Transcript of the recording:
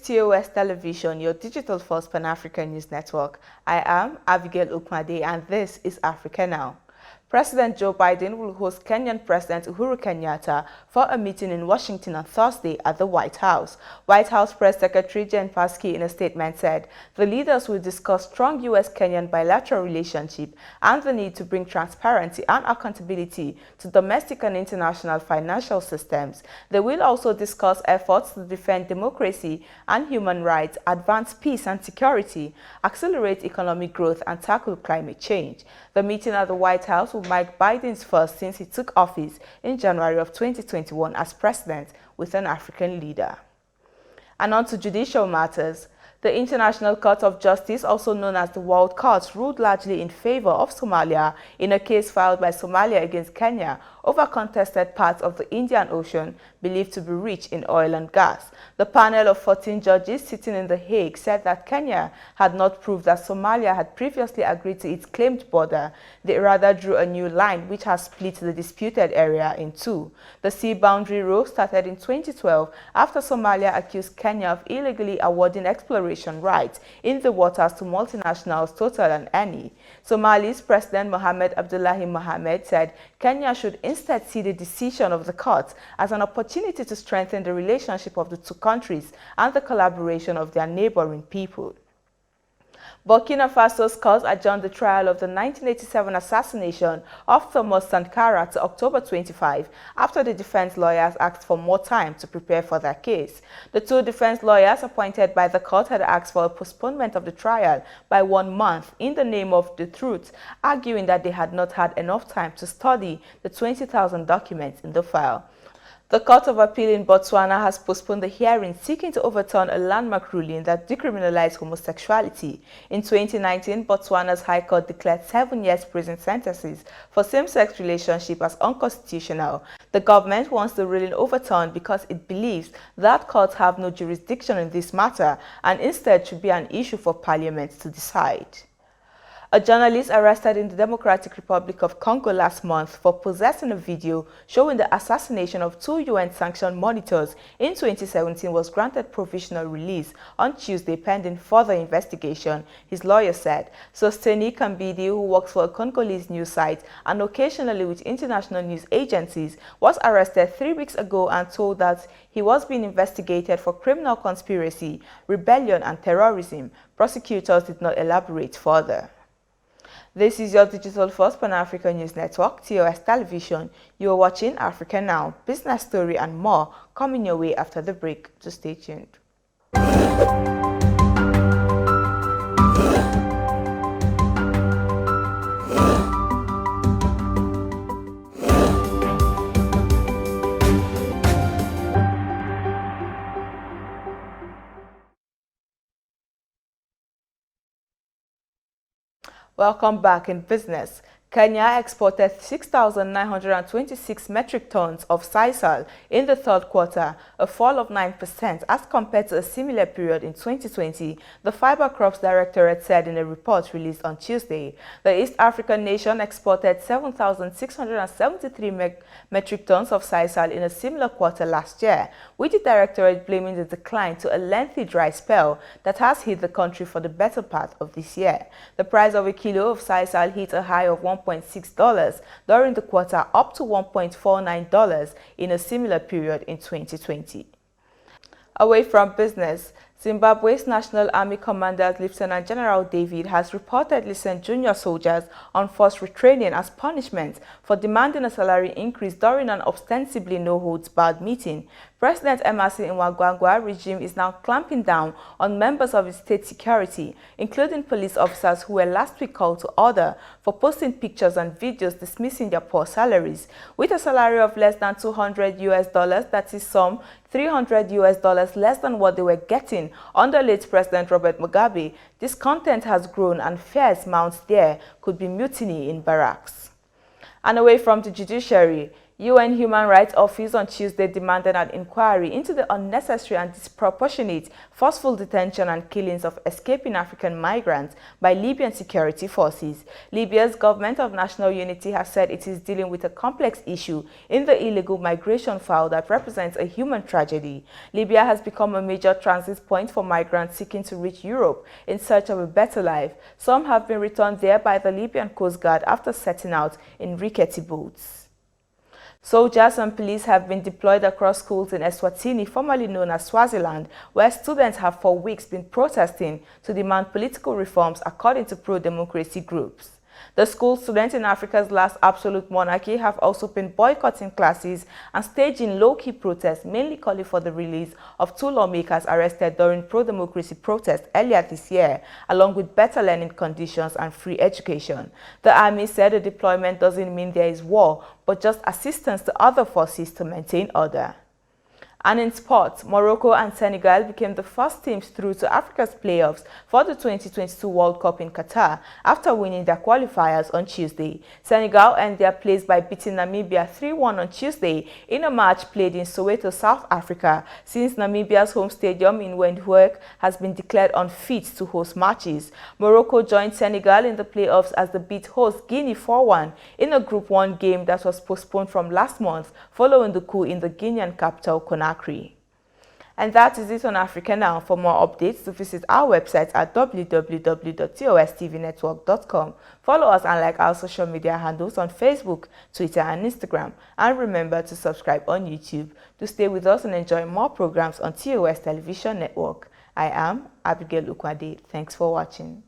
TOS Television, your digital-first Pan-African news network. I am Abigail Ukmade, and this is Africa Now. President Joe Biden will host Kenyan President Uhuru Kenyatta for a meeting in Washington on Thursday at the White House. White House Press Secretary Jen Psaki in a statement said the leaders will discuss strong U.S.-Kenyan bilateral relationship and the need to bring transparency and accountability to domestic and international financial systems. They will also discuss efforts to defend democracy and human rights, advance peace and security, accelerate economic growth, and tackle climate change. The meeting at the White House will mark Biden's first since he took office in January of 2021 as president with an African leader. And on to judicial matters. The International Court of Justice, also known as the World Court, ruled largely in favor of Somalia in a case filed by Somalia against Kenya over contested parts of the Indian Ocean believed to be rich in oil and gas. The panel of 14 judges sitting in The Hague said that Kenya had not proved that Somalia had previously agreed to its claimed border. They rather drew a new line which has split the disputed area in two. The sea boundary row started in 2012 after Somalia accused Kenya of illegally awarding exploration rights in the waters to multinationals Total and Eni. Somali's President Mohamed Abdullahi Mohamed said Kenya should instead see the decision of the court as an opportunity to strengthen the relationship of the two countries and the collaboration of their neighboring people. Burkina Faso's court adjourned the trial of the 1987 assassination of Thomas Sankara to October 25 after the defense lawyers asked for more time to prepare for their case. The two defense lawyers appointed by the court had asked for a postponement of the trial by 1 month in the name of the truth, arguing that they had not had enough time to study the 20,000 documents in the file. The Court of Appeal in Botswana has postponed the hearing seeking to overturn a landmark ruling that decriminalized homosexuality. In 2019, Botswana's High Court declared 7 years prison sentences for same-sex relationship as unconstitutional. The government wants the ruling overturned because it believes that courts have no jurisdiction in this matter and instead should be an issue for parliament to decide. A journalist arrested in the Democratic Republic of Congo last month for possessing a video showing the assassination of 2 UN-sanctioned monitors in 2017 was granted provisional release on Tuesday pending further investigation, his lawyer said. Sosteni Kambidi, who works for a Congolese news site and occasionally with international news agencies, was arrested 3 weeks ago and told that he was being investigated for criminal conspiracy, rebellion, and terrorism. Prosecutors did not elaborate further. This is your digital-first Pan-African news network, TOS Television. You are watching Africa Now, business story and more coming your way after the break. So stay tuned. Welcome back in business. Kenya exported 6,926 metric tons of sisal in the third quarter, a fall of 9% as compared to a similar period in 2020, the Fiber Crops Directorate said in a report released on Tuesday. The East African nation exported 7,673 metric tons of sisal in a similar quarter last year, with the Directorate blaming the decline to a lengthy dry spell that has hit the country for the better part of this year. The price of a kilo of sisal hit a high of $1.6 during the quarter, up to $1.49 in a similar period in 2020. Away from business, Zimbabwe's National Army Commander Lieutenant General David has reportedly sent junior soldiers on forced retraining as punishment for demanding a salary increase during an ostensibly no-holds-barred meeting. President Emerson Mnangagwa's regime is now clamping down on members of its state security, including police officers who were last week called to order for posting pictures and videos dismissing their poor salaries. With a salary of less than $200, that is some $300 less than what they were getting under late President Robert Mugabe, discontent has grown and fears mounts there could be mutiny in barracks. And away from the judiciary, UN Human Rights Office on Tuesday demanded an inquiry into the unnecessary and disproportionate forceful detention and killings of escaping African migrants by Libyan security forces. Libya's government of national unity has said it is dealing with a complex issue in the illegal migration file that represents a human tragedy. Libya has become a major transit point for migrants seeking to reach Europe in search of a better life. Some have been returned there by the Libyan Coast Guard after setting out in rickety boats. Soldiers and police have been deployed across schools in Eswatini, formerly known as Swaziland, where students have for weeks been protesting to demand political reforms according to pro-democracy groups. The school students in Africa's last absolute monarchy have also been boycotting classes and staging low-key protests, mainly calling for the release of 2 lawmakers arrested during pro-democracy protests earlier this year, along with better learning conditions and free education. The army said the deployment doesn't mean there is war, but just assistance to other forces to maintain order. And in sports, Morocco and Senegal became the first teams through to Africa's playoffs for the 2022 World Cup in Qatar after winning their qualifiers on Tuesday. Senegal earned their place by beating Namibia 3-1 on Tuesday in a match played in Soweto, South Africa, since Namibia's home stadium in Windhoek has been declared unfit to host matches. Morocco joined Senegal in the playoffs as they beat host Guinea 4-1 in a Group 1 game that was postponed from last month following the coup in the Guinean capital, Conakry. And that is it on Africa Now. For more updates, to visit our website at www.tostvnetwork.com. Follow us and like our social media handles on Facebook, Twitter and Instagram. And remember to subscribe on YouTube to stay with us and enjoy more programs on TOS Television Network. I am Abigail Ukwade. Thanks for watching.